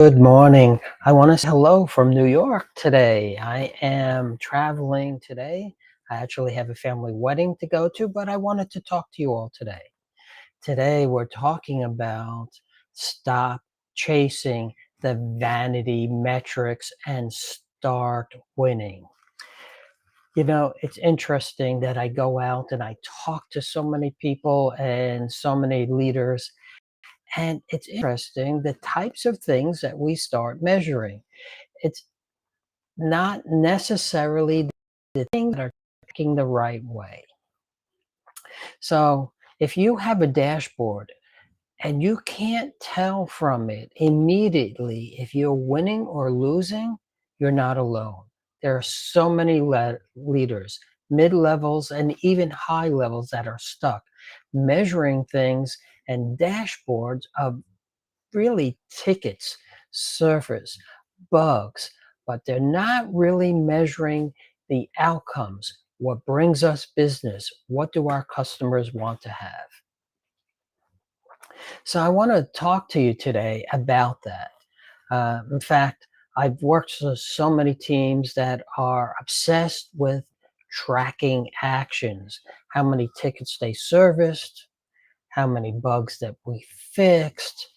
Good morning. I want to say hello from New York today. I am traveling today. I actually have a family wedding to go to, but I wanted to talk to you all today. Today, we're talking about stop chasing the vanity metrics and start winning. It's interesting that I go out and I talk to so many people and so many leaders, and it's interesting the types of things that we start measuring. It's not necessarily the things that are tracking the right way. So if you have a dashboard and you can't tell from it immediately if you're winning or losing, you're not alone. There are so many leaders, mid levels, and even high levels that are stuck measuring things and dashboards of really tickets, surface, bugs, but they're not really measuring the outcomes. What brings us business? What do our customers want to have? So I want to talk to you today about that. In fact, I've worked with so many teams that are obsessed with tracking actions, how many tickets they serviced, how many bugs that we fixed,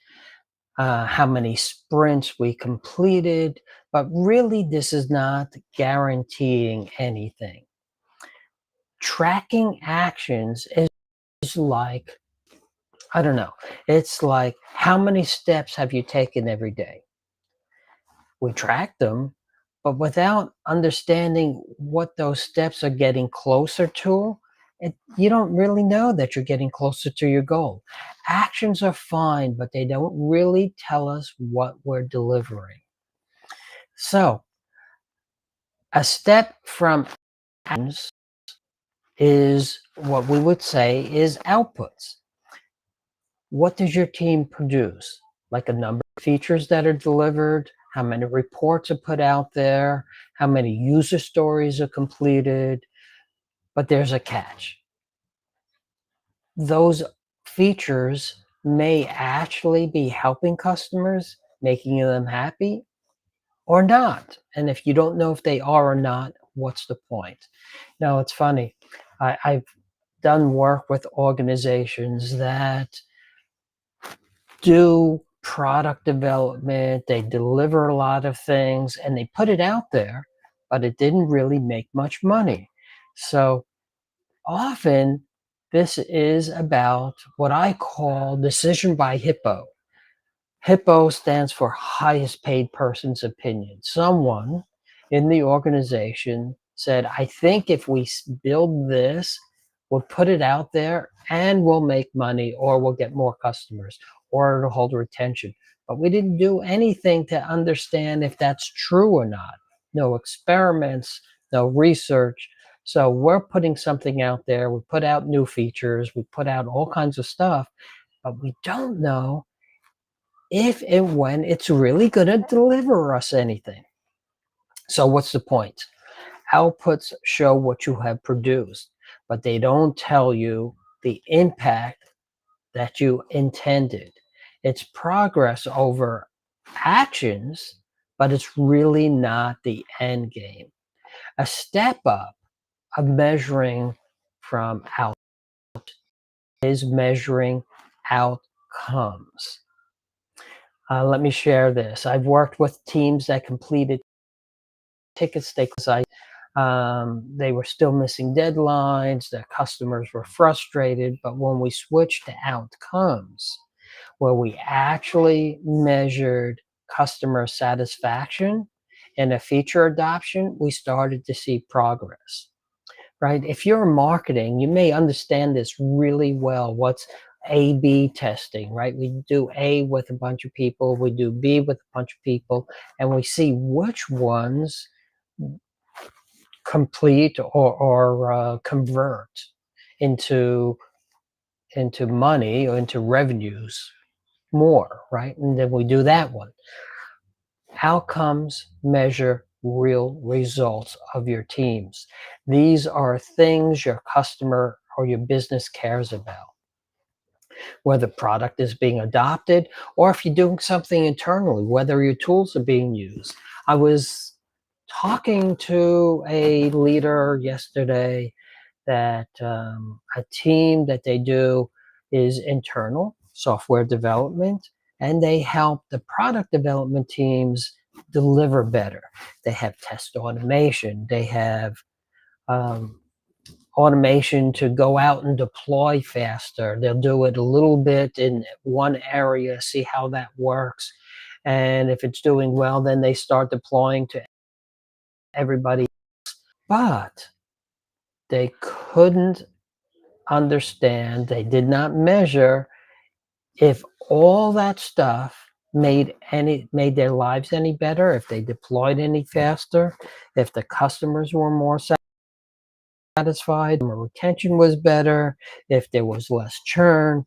how many sprints we completed, but really this is not guaranteeing anything. Tracking actions is like, I don't know, it's like how many steps have you taken every day? We track them, but without understanding what those steps are getting closer to, you don't really know that you're getting closer to your goal. Actions are fine, but they don't really tell us what we're delivering. So, a step from actions is what we would say is outputs. What does your team produce? Like a number of features that are delivered, how many reports are put out there, how many user stories are completed. But there's a catch. Those features may actually be helping customers, making them happy, or not. And if you don't know if they are or not, what's the point? Now, it's funny. I've done work with organizations that do product development, they deliver a lot of things, and they put it out there, but it didn't really make much money. So often, this is about what I call decision by HIPPO. HIPPO stands for highest paid person's opinion. Someone in the organization said, I think if we build this, we'll put it out there and we'll make money, or we'll get more customers, or it'll hold retention. But we didn't do anything to understand if that's true or not. No experiments, no research. So we're putting something out there. We put out new features, we put out all kinds of stuff, but we don't know if and when it's really going to deliver us anything. So, what's the point? Outputs show what you have produced, but they don't tell you the impact that you intended. It's progress over actions, but it's really not the end game. A step up of measuring from out is measuring outcomes. Let me share this. I've worked with teams that completed tickets they were still missing deadlines, their customers were frustrated, but when we switched to outcomes, where we actually measured customer satisfaction and a feature adoption, we started to see progress. Right? If you're marketing, you may understand this really well. What's A/B testing, right? We do A with a bunch of people, we do B with a bunch of people, and we see which ones complete or convert into money or into revenues more, right? And then we do that one. Outcomes measure real results of your teams. These are things your customer or your business cares about. whether product is being adopted or if you're doing something internally, whether your tools are being used. I was talking to a leader yesterday that a team that they do is internal software development, and they help the product development teams deliver better. They have test automation, they have um, automation to go out and deploy faster. They'll do it a little bit in one area, see how that works. And if it's doing well, then they start deploying to everybody. But they couldn't understand, they did not measure if all that stuff made their lives any better, if they deployed any faster, if the customers were more satisfied, retention was better, if there was less churn.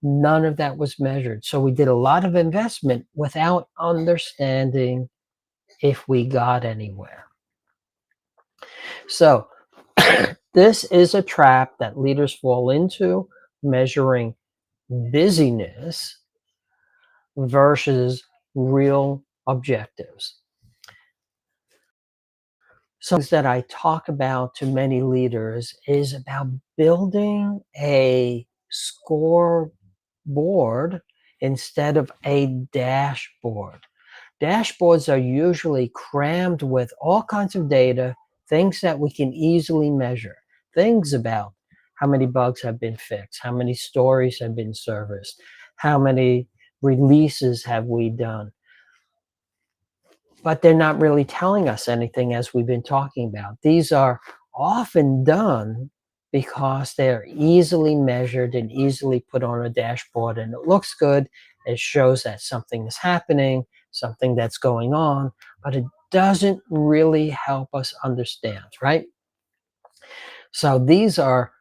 None of that was measured. So we did a lot of investment without understanding if we got anywhere. So this is a trap that leaders fall into, measuring busyness versus real objectives. So things that I talk about to many leaders is about building a scoreboard instead of a dashboard. Dashboards are usually crammed with all kinds of data, things that we can easily measure, things about how many bugs have been fixed, how many stories have been serviced, how many releases have we done. But they're not really telling us anything, as we've been talking about. These are often done because they're easily measured and easily put on a dashboard, and it looks good. It shows that something is happening, something that's going on, but it doesn't really help us understand, right? So these are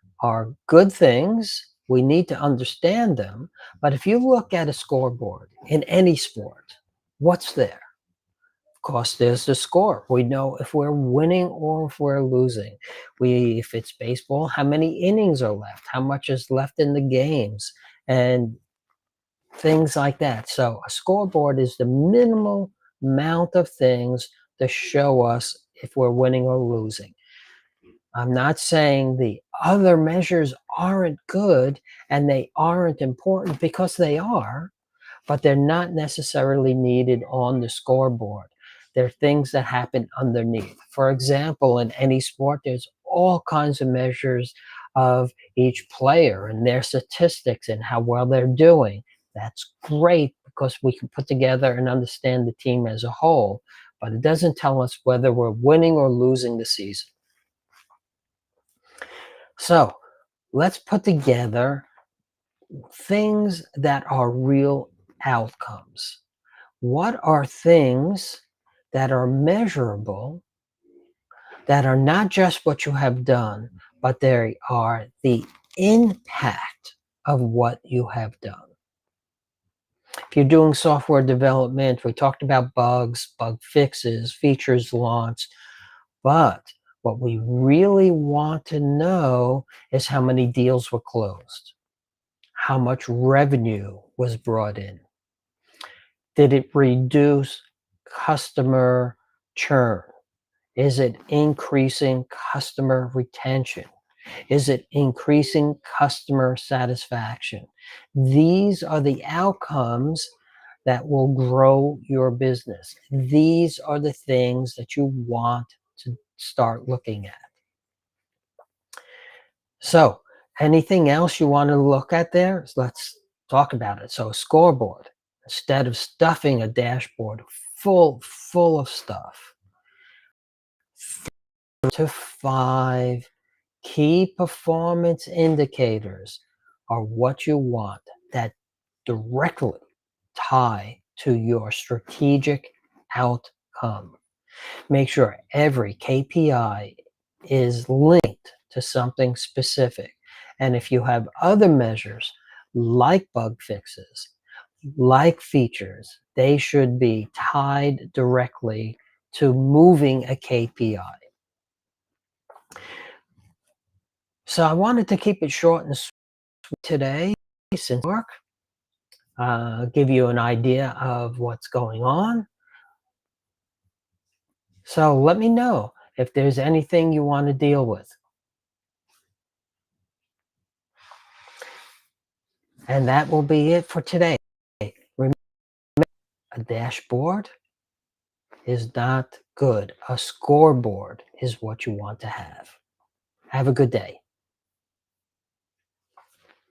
good things. We need to understand them. But if you look at a scoreboard in any sport, what's there? Of course, there's the score. We know if we're winning or if we're losing. If it's baseball, how many innings are left, how much is left in the games, and things like that. So a scoreboard is the minimal amount of things to show us if we're winning or losing. I'm not saying the other measures aren't good and they aren't important, because they are, but they're not necessarily needed on the scoreboard. They're things that happen underneath. For example, in any sport, there's all kinds of measures of each player and their statistics and how well they're doing. That's great because we can put together and understand the team as a whole, but it doesn't tell us whether we're winning or losing the season. So let's put together things that are real outcomes. What are things that are measurable, that are not just what you have done, but they are the impact of what you have done? If you're doing software development, we talked about bugs, bug fixes, features launched, but what we really want to know is how many deals were closed, how much revenue was brought in. Did it reduce customer churn? Is it increasing customer retention? Is it increasing customer satisfaction? These are the outcomes that will grow your business. These are the things that you want to start looking at. So, anything else you want to look at there? Let's talk about it. So, a scoreboard, instead of stuffing a dashboard full of stuff, 3 to 5 key performance indicators are what you want that directly tie to your strategic outcome. Make sure every KPI is linked to something specific. And if you have other measures like bug fixes, like features, they should be tied directly to moving a KPI. So I wanted to keep it short and sweet today. since work, give you an idea of what's going on. So let me know if there's anything you want to deal with. And that will be it for today. Remember, a dashboard is not good. A scoreboard is what you want to have. Have a good day.